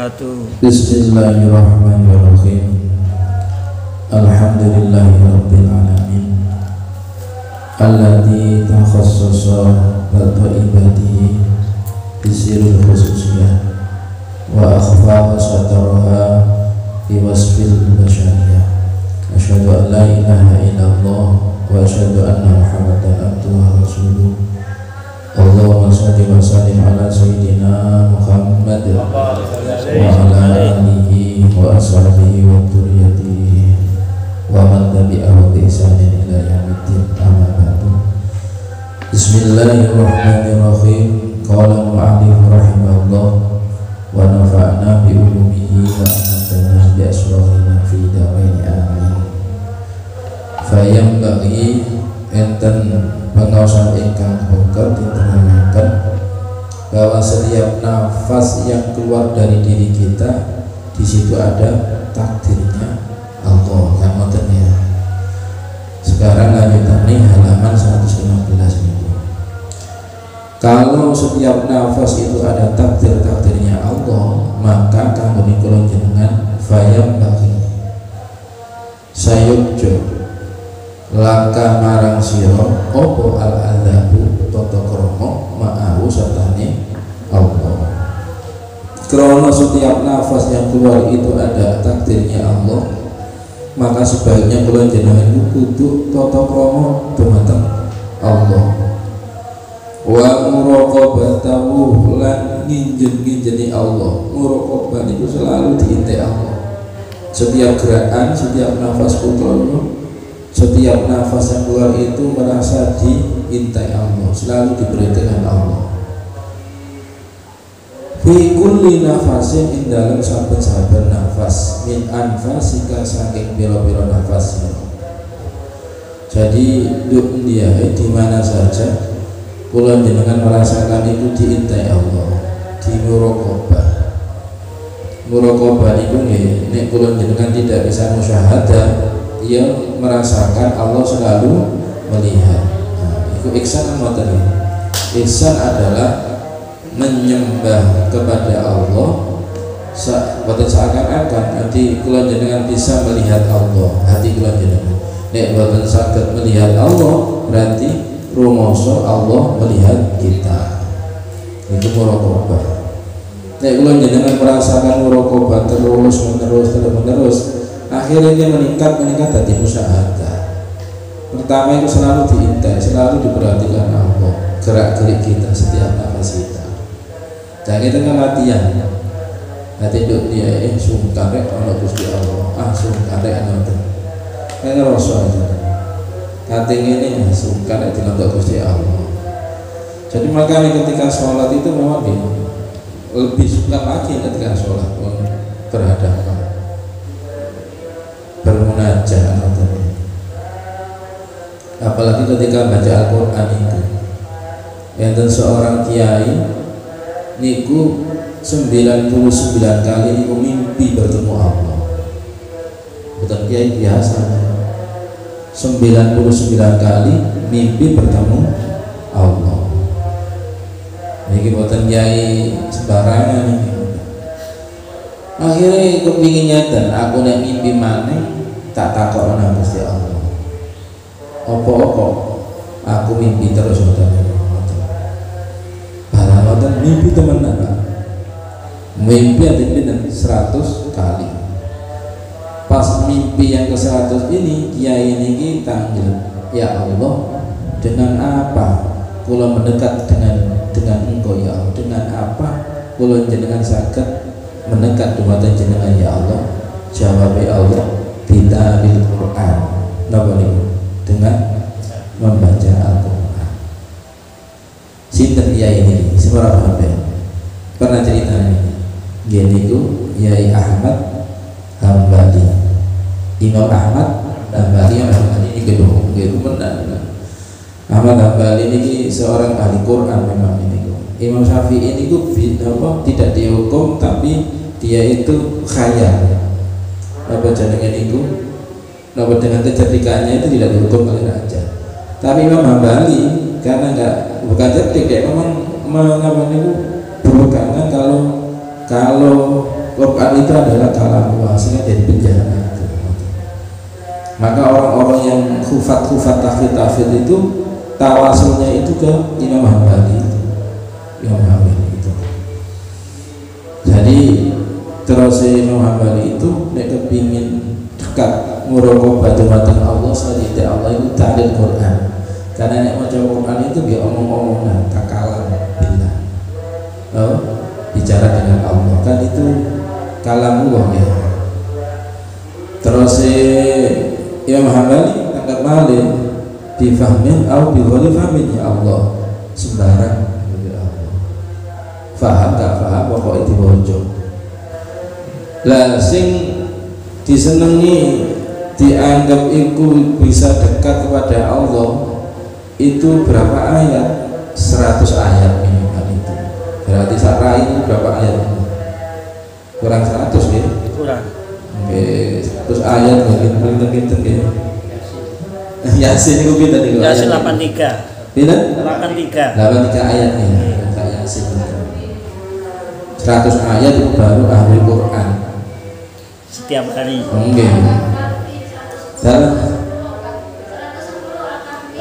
wabarakatuh. Bismillahirrahmanirrahim. Alhamdulillahirabbil alamin. Alladzi takhassasa bi ibadihi bisirul khususiyah wa akhfa sataraha fi wasfil basyariyah. Asyhadu an la ilaha illallah wa asyhadu anna Muhammadan abduhu wa rasuluh. Allahumma shalli wa sallim ala sayyidina Muhammad wa ala alihi wa ashabihi wa dzurriyyatihi wa man tabi'ahu bi ihsanin ila yaumiddin. Amma ba'du. Bismillahirrahmanirrahim. Qala mu'allif rahimahullah wa nafa'na bi ulumihi wa amatana bi asrarina fi darain amin. Fayam bagi enten pengawasan ingkang bongkar diterangkan bahwa setiap nafas yang keluar dari diri kita di situ ada takdirnya Allah. Yang modelnya sekarang lanjutannya halaman 115 itu. Kalau setiap nafas itu ada takdirnya Allah, maka kanggo kula jenengan fayam bagi sayukjo laka marang siro opo al adzabu toto kromo ma'ahu sertane Allah. Krono setiap nafas yang keluar itu ada takdirnya Allah, maka sebaiknya kula jenengan kudu toto kromo dumateng Allah. Wa muraqabatahu lan nginjen-nginjeni Allah. Muraqabah itu selalu diintai Allah. Setiap gerakan, setiap nafas kula, setiap nafas yang keluar itu merasa diintai Allah, selalu diperhatikan Allah. Fi kulli nafasin ing dalam saben-saben nafas min anfasika saking pira-pira nafas. Jadi dunia di mana saja kula jenengan merasakan itu diintai Allah, di muraqabah. Muraqabah itu nek kula jenengan tidak bisa musyahadah, ia merasakan Allah selalu melihat. Nah, itu ihsan apa tadi? Ihsan adalah menyembah kepada Allah seakan-akan hati kula jenengan bisa melihat Allah. Hati kula jenengan nek boten saged melihat Allah, berarti rumoso Allah melihat kita. Itu muraqabah. Nek kula jenengan merasakan muraqabah terus, akhirnya meningkat dari musyahadah. Pertama itu selalu diintai, selalu diperhatikan Allah, gerak-gerik kita, setiap nafas kita. Dan kita kan latihan. Nanti dia sungkan rek ana Gusti Allah, sungkan rek ana ten. Kene rasa aja. Kate ngene sungkan rek dilontok Gusti Allah. Jadi makanya ketika sholat itu memang lebih suka lagi ketika sholat berhadapan bermunajat, apalagi ketika baca Al-Quran itu. Enten seorang kiai niku 99 kali niku mimpi bertemu Allah. Bukan kiai biasa, 99 kali mimpi bertemu Allah. Niki bukan kiai sembarangan ini. Akhirnya kepingin nyata, aku nek mimpi maneh tak takok nang Gusti Allah. Apa-apa aku mimpi terus ngoten. Barang ngoten mimpi temenan, Pak. Mimpi ada pinten 100 kali. Pas mimpi yang ke-100 ini kiai niki tanggil, ya Allah, dengan apa kula mendekat dengan Engkau ya Allah? Dengan apa kula jenengan saged mendekat dumateng jenengan ya Allah? Jawab Allah bitalil Quran. Napa niku? Dengan membaca Al-Quran. Sinten kiai ini? Seberapa sampean? Pernah cerita ini? Gini ku Kiai Ahmad Hambali. Imam Ahmad Hambali ini gedung, gitu benar. Ahmad Hambali ini seorang ahli Quran memang ini. Imam Syafi'i ini tidak dihukum, tapi dia itu khayal. Apa jenengan itu? Dengan kecerdikannya itu tidak dihukum oleh raja. Tapi Imam Hambali karena bukan cerdik, dia memang mengapa itu berpegangan kalau Quran itu adalah kalam Allah, sehingga jadi penjara itu. Maka orang-orang yang hufat tahfidz itu tawasulnya itu ke Imam Hambali itu. Imam Hambali itu. Jadi terus Imam Hambali itu nek kepingin dekat muraqabah dumateng Allah sadite Allah itu ta'lil Quran. Karena nek maca Quran itu dia omong-omongan takalam billah. Oh, bicara dengan Allah kan itu kalamullah ya. Terus Imam Hambali tangkap malih difahmin atau bighairi fahmin ya Allah sembarang ya Allah. Faham gak faham pokoknya diwojo. Lah sing disenengi dianggap itu bisa dekat kepada Allah itu berapa ayat? 100 ayat minimal itu. Berarti sarai ini berapa ayat? Kurang 100 ya? Kurang. Oke, 100 ayat mungkin ya. Yasin itu pinter nih. Yasin 83. Pinter? 83 ayatnya. Kak Yasin. 100 ayat itu baru ahli Quran. Setiap hari. Oke. Dan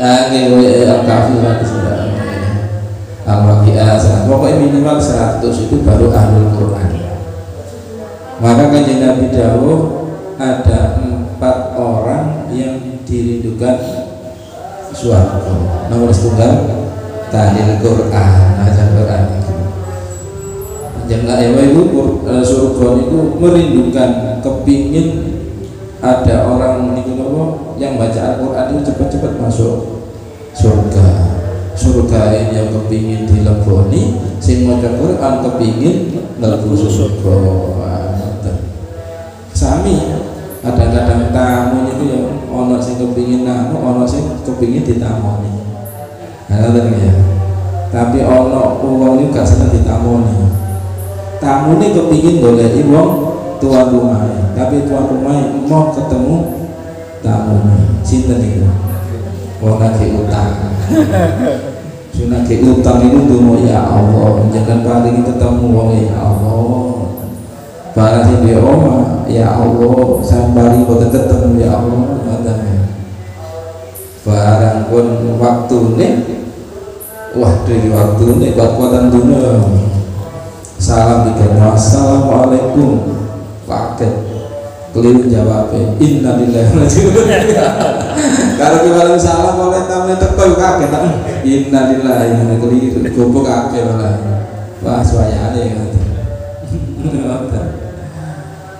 al-kafirah sudah. Al-waqi'ah. Pokoknya minimal 100 itu baru ahli Quran. Maka Kanjeng Nabi dawuh ada 4 orang yang dirindukan swarga. Nomor 1 tahlil Quran, baca Quran. Jangan itu surga itu merindukan, kepingin ada orang yang baca Al-Quran itu cepat-cepat masuk surga. Surga ini yang kepingin dileboni, sing maca Quran kepingin mlebu surga. Sami kadang-kadang tamu itu yang ono sing kepingin namu, ono sing kepingin ditamoni. Nah, ya. Tapi ono wong iki gak seneng ditamoni. Tamu ini kepingin goleki wong tuan rumah, tapi tuan rumah mau ketemu tamu. Sinten niku? Wong nagih utang. Sunake utang itu dungo ya Allah, jangan paling ketemu wong ya Allah. Barang sing di omah ya Allah, sambari boten ketemu ya Allah, ngoten. Barang pun waktune waduh waktune kuat-kuatan dunia. Salam dikira assalamualaikum paket keliru jawabnya innalillahi wa inna ilaihi raji'un. Kalau kita salam oleh tamu teko kaget innalillahi wa inna ilaihi raji'un goblok kabeh lah. Wah swayane ngoten.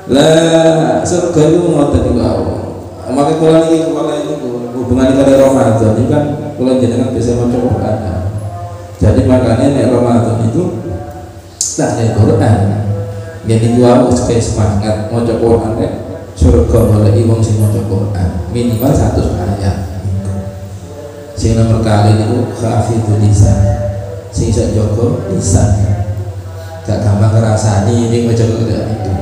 Lah surga itu ngoten niku. Maka kula niki hubungan karo Ramadan ini kan kula jenengan bisa maca Quran. Jadi makanya nek Ramadan itu tahlil Quran. Jadi gua harus kayak semangat maca Quran rek surga oleh wong sing maca Quran minimal 100 ayat. Sing nomor kali niku hafidhul lisan. Sing iso jaga lisan. Gak gampang ngrasani ning maca Quran itu.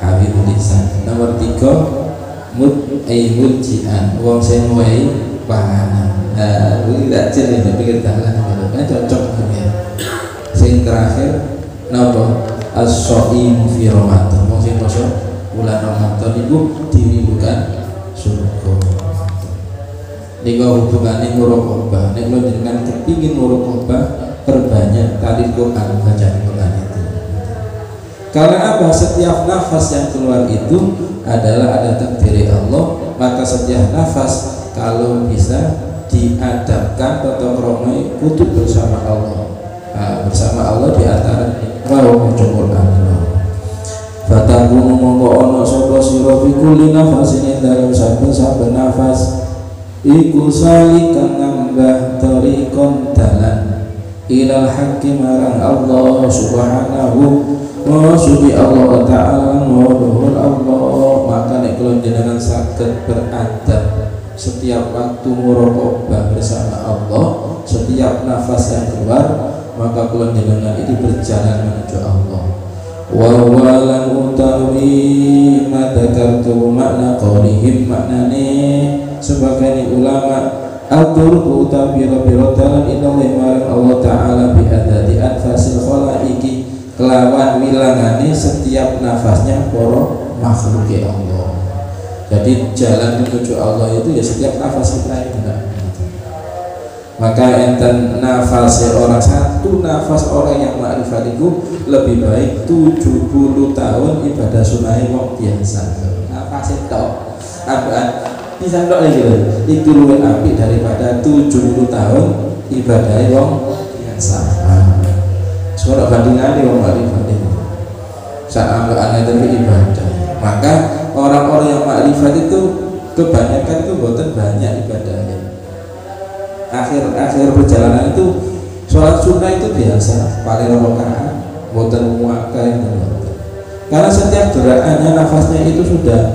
Hafidhul lisan. Nomor 3 mujjian wong sing wae panganan. Nah, kuwi tak jenenge pikir dalan kan cocok ya. Sing terakhir napa as-shaimu fi Ramadan. Wong sing poso bulan Ramadan iku dirindukan surga. Niku hubungane muraqabah. Nek lho jenengan kepingin muraqabah, perbanyak tahlil Quran, baca Quran itu. Karena apa? Setiap nafas yang keluar itu adalah ada takdir Allah, maka setiap nafas kalau bisa diadabkan atau kromai kudu bersama Allah. Nah, bersama Allah di antara wau maca Quran. Fatakunu mongko ana sapa sira fi kulli nafasin dalam saben-saben nafas iku salikan nambah tariqon dalan ilal haqqi marang Allah subhanahu wa Allah ta'ala wa Allah. Maka nek kula jenengan saged beradab setiap waktu muraqabah bersama Allah, setiap nafas yang keluar maka kula jenengan itu berjalan menuju Allah. Wa walan utawi madzakartu makna qaulihim maknane sebagai ulama atur utawi biro dalan inna marang Allah taala bi adati anfasil khalaiqi kelawan wilangane setiap nafasnya para makhluk Allah. Jadi jalan menuju Allah itu ya setiap nafas kita itu. Maka enten nafas orang, satu nafas orang yang makrifat itu lebih baik 70 tahun ibadah sunai wong biasa. Nafas itu apaan bisa tok lagi lho. Itu luwih apik daripada 70 tahun ibadah wong biasa. Suara bandingannya wong makrifat itu. Saat aneh tapi ibadah. Maka orang-orang yang makrifat itu kebanyakan itu boten banyak ibadahnya. Akhir perjalanan itu sholat sunnah itu biasa, paling rakaat, boten muakkah itu. Karena setiap gerakannya nafasnya itu sudah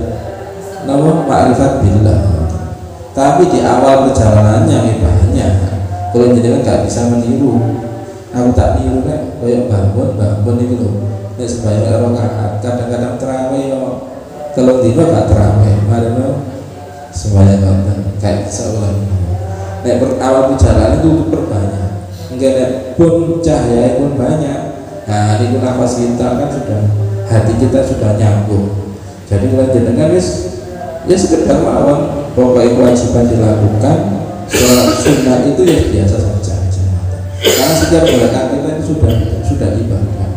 nama makrifat billah. Tapi di awal perjalanannya banyak. Kalau jenengan nggak bisa meniru, aku tak niru kan, kayak bangun itu loh. Nek sembahyang rakaat, kadang-kadang terawih yo. Kalau dino gak terawih, marino sembahyang kayak seolah. Nek awal perjalanan itu perbanyak. Enggak pun cahaya pun banyak. Nah, ini nafas kita kan sudah, hati kita sudah nyambung. Jadi kalau jenengan ya sekedar mawon, pokoknya kewajiban dilakukan. Sholat sunnah itu ya biasa saja. Karena setiap gerakan kita itu sudah ibadah.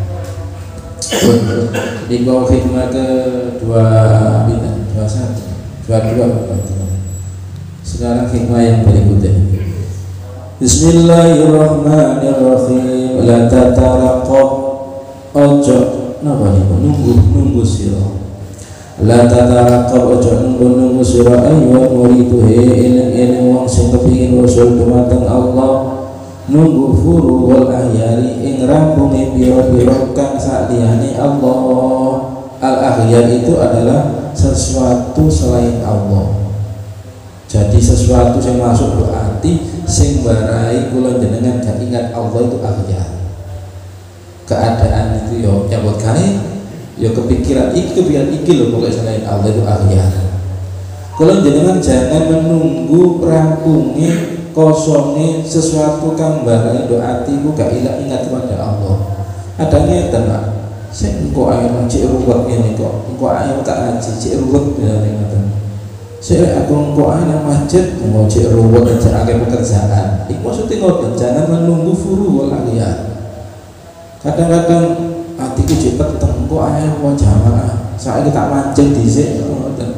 Di bawah hikmah ke-21. Sekarang hikmah yang berikutnya. Bismillahirrahmanirrahim. La tataraqab ojo napa niku nunggu sira. La tataraqab ojo nunggu sira ayo muridu eling wong sing kepengin usul dumateng Allah. Nunggu furu wal ahyari ing rampunge pira-pira kang saliyane Allah. Al ahyar itu adalah sesuatu selain Allah. Jadi sesuatu yang masuk ke hati sing barai kula jenengan gak ingat Allah itu ahyar. Keadaan itu yo nyambut gawe yo kepikiran iki lho pokoknya selain Allah itu ahyar. Kula jenengan jangan menunggu rampungnya kosongnya sesuatu kang barai do atiku gak ingat kepada Allah. Adanya tenan sing engko ae cek ruwet ngene kok engko ae tak ngaji cek ruwet ngene ngoten. Sik aku engko ae nang masjid mau cek ruwet cek akeh pekerjaan. Iku maksudnya ngoten, jangan menunggu furu wal aliyah. Kadang-kadang atiku cek peteng engko ae mau jamaah. Saiki tak mancing dhisik ngoten.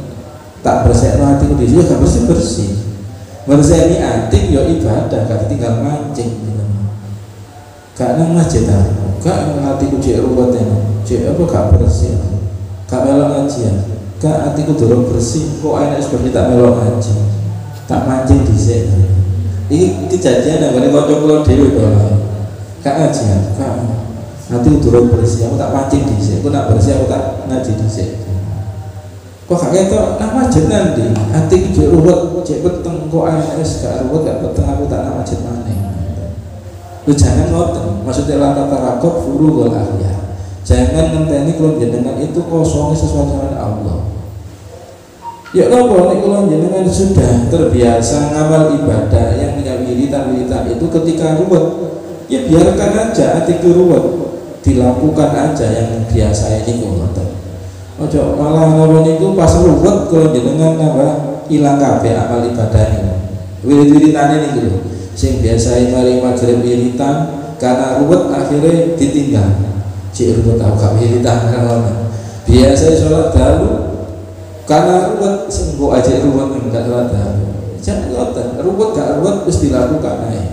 Tak bersihno atiku dhisik gak bersih-bersih. Bersihni atik yo ibadah, gak tinggal mancing. Gak nang masjid gak atiku cek ruwet cek apa gak bersih. Gak melok ngajian. Kak hatiku durung bersih, kok enak seperti tak melok ngaji, tak mancing dhisik. Ini kejadian yang balik kocok kula dhewe to. Kak ngaji, kak hatiku durung bersih, aku tak mancing dhisik, aku nak bersih aku tak ngaji dhisik. Kok gak ketok nang masjid nanti, hatiku jek ruwet, jek peteng, kok enak wis gak ruwet gak peteng aku tak nang masjid maneh. Lu jangan ngoten, maksudnya la tatarakab furu wal ahyar. Jangan ngenteni kula jenengan itu kosongnya sesuatu dengan Allah. Ya napa nek kula jenengan sudah terbiasa ngamal ibadah yang punya wiritan itu ketika ruwet, ya biarkan aja atiku ruwet, dilakukan aja yang biasa ini ngoten. Ojo malah napa niku pas ruwet kula jenengan nambah ilang kabeh amal ibadahnya. Wirid-wiritane niku lho. Sing biasa mari maghrib wiritan karena ruwet akhirnya ditinggal. Cik ruwet aku gak wiritan kan. Biasa sholat dahulu karena ruwet sembuh aja ruwet enggak sholat dahulu. Jangan ngoten, ruwet gak ruwet wis dilakukan ae.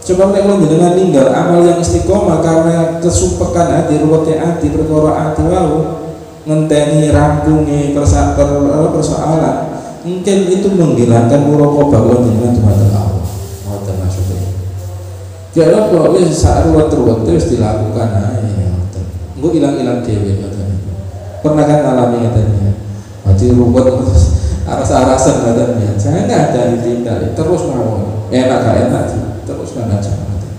Coba nek wong jenengan ninggal amal yang istiqomah karena kesumpekan hati, ruwete hati, perkara hati wau ngenteni rampunge persoalan. Mungkin itu menghilangkan muraqabah wong jenengan dumateng Allah. Ngoten maksudnya. Kira kok wis sak ruwet-ruwet wis dilakukan ae. Engko ilang-ilang dhewe ngoten. Pernah kan ngalami ngoten ya. Mati ruwet terus aras-arasan ngoten ya. Jangan ada ditinggal terus mawon. Enak gak enak terus kan aja ngoten.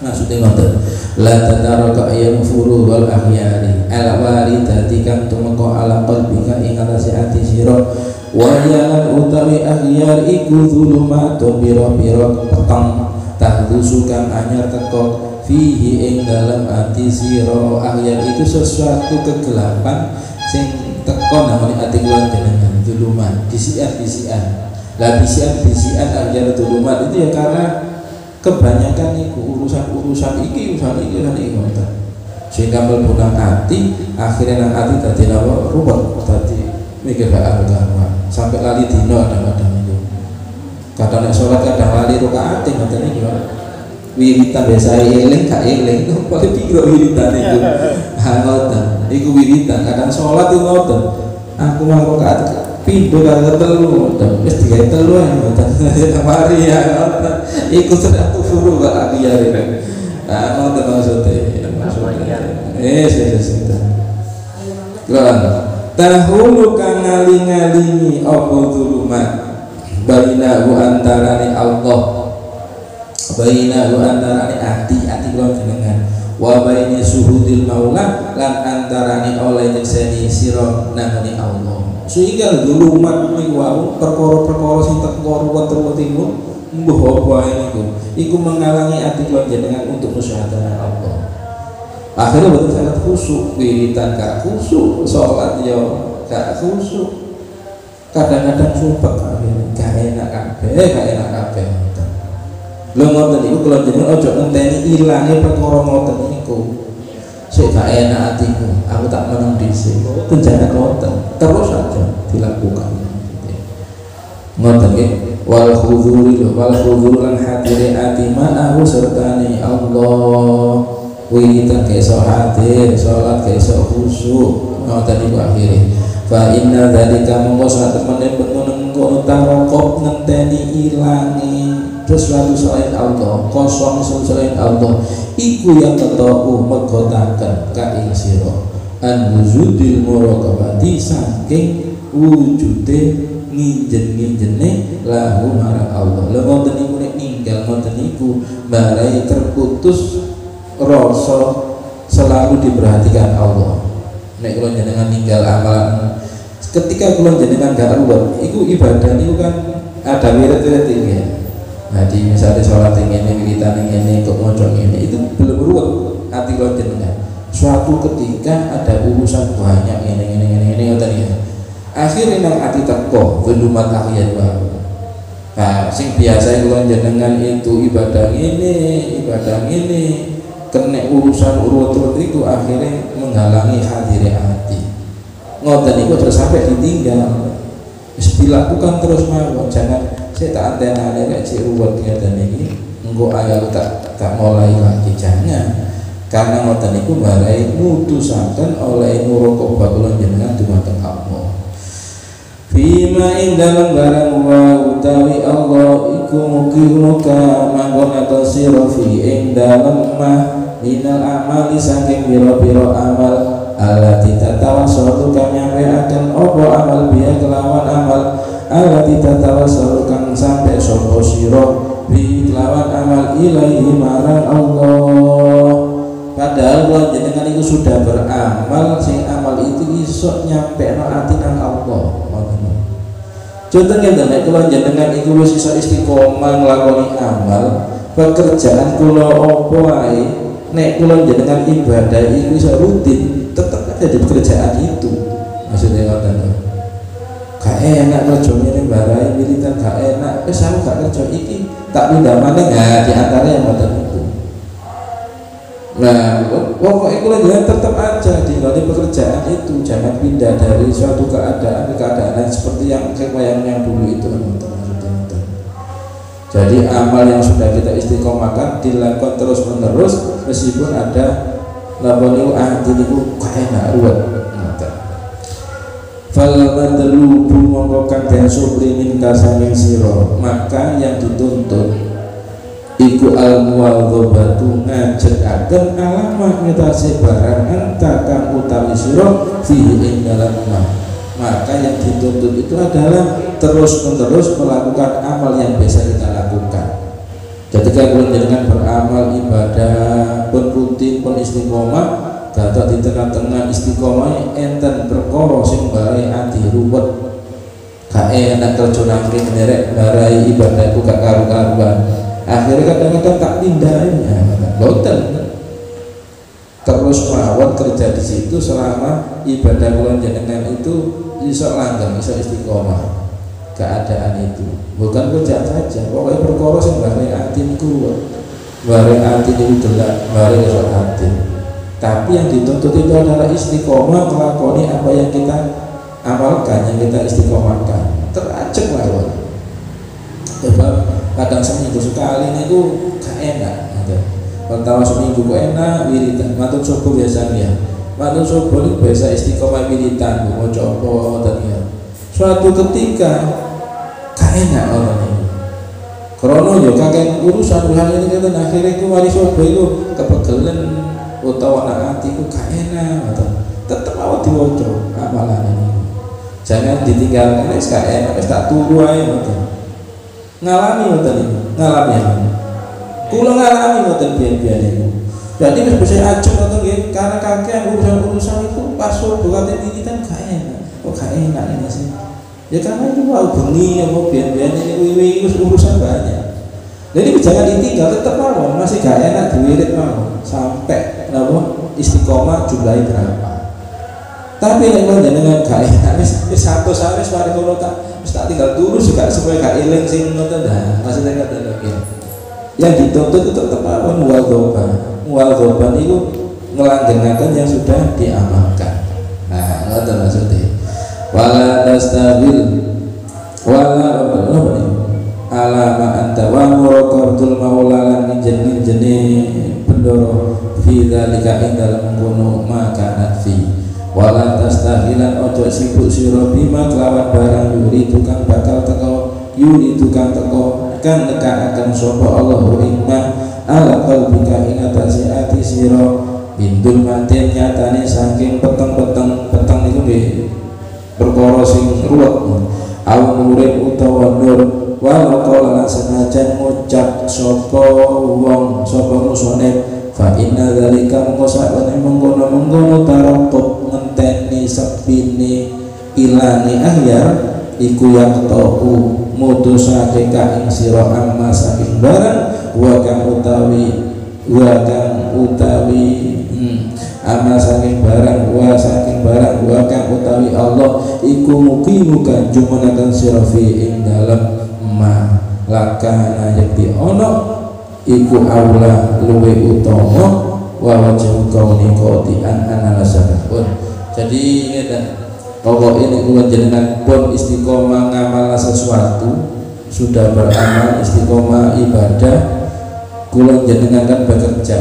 Maksudnya ngoten. La tadaraka ayyam furu wal ahyari. Al waridati kang tumeka ala qalbika ing atase ati sira. Wa yalan utawi ahyar iku zulumatun pira-pira peteng tahdusu kang anyar teko fihi ing dalam ati sira ahyar itu sesuatu kegelapan sing teko namane ati kula jenengan duluman bisian-bisian. Lah bisian-bisian ahyar duluman itu ya karena kebanyakan itu urusan iki ngoten. Sehingga mlebu nang ati, akhirnya nang ati dadi napa ruwet, dadi mikir gak karuan. Sampai lali dino kadang-kadang itu. Kadang nek salat kadang lali rakaat ngoten iki. Wiritan biasa eling gak eling itu paling piro wiritan itu. Ha ngoten. Iku wiritan kadang salat itu ngoten. Aku mang rakaat pindho karo telu wis digawe telu ngoten. Mari ya ngoten. Iku sedang tufuru kok akiyare. Ah ngoten maksudnya. Tahulu kang ngaling-ngalingi apa zulumat bainahu antarane Allah bainahu antarane ati kula jenengan wa baini suhudil maula lan antarane oleh nyekseni sira namane Allah sehingga zulumat niku perkara-perkara sing teko ruwet-ruwetimu mbuh apa niku iku menghalangi ati kula jenengan untuk musyahadah Allah. Akhirnya betul sangat khusyuk, wiridan gak khusyuk, sholat ya gak khusyuk, kadang-kadang sumpah gak enak kabeh. Lho ngoten niku kula jenengan aja ngenteni ilange perkara ngoten niku. Sik gak enak atiku, aku tak meneng dhisik. Jangan ngoten, terus saja dilakukan. Ngoten nggih. Wal khudhur lan hadire ati ma'ahu sertane Allah. Wiridan keso hadir, sholat keso khusyuk, ngoten iku akhire. Fa inna dzalika mongko sak temene ngono tarokop ngenteni ilangi sesuatu selain Allah, kosong selain Allah. Iku yang ketau megotaken ka ing sira an wujudil muraqabati saking wujude nginjen-nginjene lahu marang Allah. Lha ngoten niku nek ninggal ngoten niku barai terputus rasa selalu diperhatikan Allah. Nek kula jenengan ninggal amalan ketika kula jenengan gak ruwet iku ibadah niku kan ada wirid-wirid iki. Nah di misalnya sholat ngene wiridan ngene kok maca ngene itu belum ruwet ati kula jenengan. Suatu ketika ada urusan banyak ngene ngoten ya. Akhire nang ati teko zulumat akhir wae. Nah sing biasa kula jenengan itu ibadah ngene kena urusan urut-urut itu akhirnya menghalangi hadirnya hati ngoten itu terus sampai ditinggal dilakukan terus mawon jangan saya tak antena nek cek ruwet ngeten iki engko ayo tak mulai lagi jangan karena ngoten niku barai mutusaken oleh nuraqabah kula jenengan dumateng Allah Fima ing dalam barang wa utawi Allah iku muka manggonaken sira fi ing dalam mah minal amali saking biro-biro amal allati tatawassalu kang nyampeaken apa amal biya kelawan amal allati tatawassalu kang sampe sapa sira bi kelawan amal ilaihi marang Allah. Padahal kula jenengan itu sudah beramal sing amal itu iso nyampekno ati nang Allah. Contohnya nek kula jenengan iku wis iso istiqomah nglakoni amal, pekerjaan kula apa wae, nek kula jenengan ibadah iku iso rutin, tetep ada di pekerjaan itu. Maksudnya ngoten. Gak enak kerja ngene barai militan gak enak, wis aku gak kerja iki, tak pindah maneh ya di antara yang ngoten itu. Nah, pokoknya kula jenengan tetap aja di pekerjaan itu, jangan pindah dari suatu keadaan ke keadaan seperti yang dulu itu. Jadi amal yang sudah kita istiqomahkan dilakukan terus menerus meskipun ada laboniu ahdi niku kaenak ruwet. Fal badlu mongko kang den sublimin kasanging sira, maka yang dituntut iku al-muwadzabatu ngajekaken alamat ngetasi barang anta kang utawi sira fihi ing dalam maka yang dituntut itu adalah terus menerus melakukan amal yang biasa kita lakukan. Ketika kula jenengan beramal ibadah pun rutin pun istiqomah, dadak di tengah-tengah istiqomah enten perkara sing bae ati ruwet gak enak kerja nang nderek barai ibadahku gak karu-karuan. Akhirnya kadang-kadang tak pindahnya boten terus mawon kerja di situ selama ibadah kula jenengan itu iso langgeng, iso istiqomah. Keadaan itu bukan kerja saja, pokoknya perkara sing bareng ati niku, bareng ati niku delak, bareng iso ati. Tapi yang dituntut itu adalah istiqomah melakoni apa yang kita amalkan, yang kita istiqomahkan. Terajek mawon. Sebab kadang seminggu sekali niku gak enak gitu. Pertama seminggu kok enak wiridan, matur subuh biasanya. Matur subuh niku biasa istiqomah wiridan, mau coba dan ya. Suatu ketika gak enak orang ini. Karena ya kakek urusan ini kan akhirnya ku mari subuh itu kepegelen utawa anak hati ku gak enak gitu. Tetep awak diwaca amalan ini. Jangan ditinggalkan wis gak enak, wis tak turu ae gitu. Ngalami ngoten niku, ngalami. Kula ngalami ngoten biyen-biyen niku. Berarti wis bisa ajeng ngoten nggih, karena kakek urusan itu pas subuh kate wiridan gak enak. Kok gak enak ini sih? Ya karena itu mau bengi, mau biyen-biyen ini urusan banyak. Jadi jangan ditinggal, tetap mau masih gak enak diwirid mau sampai napa istiqomah jumlahnya berapa. Tapi nek jenengan gak enak wis satu wis mari kono tak wis tak tinggal dulu juga supaya gak eling sing ngoten dah. Maksudnya ngoten lho. Yang dituntut itu tetap mawon muwadzoban itu ngelanggengaken yang sudah diamalkan. Nah, ngoten maksudnya. Wala tastabil wala alama anta wa muraqabatul maula lan jenis pendoro fi dzalika indal mungkono maka nafi. Wala tastahilan ojo sibuk sira bima kelawan barang yuri tukang bakal teko kan nekakaken sapa Allah ing ala qalbika ing atase ati sira bindul matin nyatane saking peteng niku nggih perkara sing ruwet au nurip utawa nur walau kala senajan ngucap sapa wong sapa musone fa inna dzalika mengkosakane mengkono tarokop ngenteni sepine ilani ahyar iku yang tau mutusake ka ing sira amma saking barang wa kang utawi amma saking barang wa kang utawi Allah iku muqimukan jumanakan sira fi ing dalem ma lakana yakti ono iku aula luwe utama wa wajhu kauni qati'an analasapun. Jadi ngeten pokok ini kula jenengan pun istiqomah ngamal sesuatu, sudah beramal istiqomah ibadah, kula jenengan kan bekerja.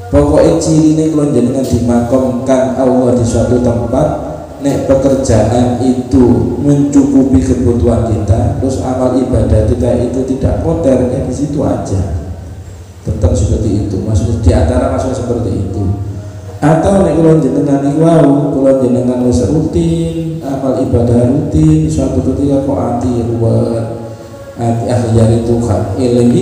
Pokoknya ciri ini kula jenengan dimakamkan Allah di suatu tempat. Nek pekerjaan itu mencukupi kebutuhan kita, terus amal ibadah kita itu tidak kotor, ya di situ aja. Tetap seperti itu. Maksudnya di antara maksudnya seperti itu. Atau nek kula jenengan niku wau, kula jenengan wis rutin, amal ibadah rutin, suatu ketika kok ati ruwet, ati akhir itu kan eling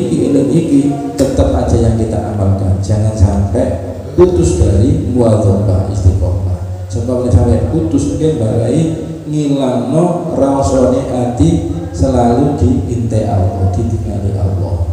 iki, tetap aja yang kita amalkan. Jangan sampai putus dari muadzabah istiqomah. Sebab sampai putus mungkin barai ngilangno rasane ati selalu diintai Allah, ditinggali Allah.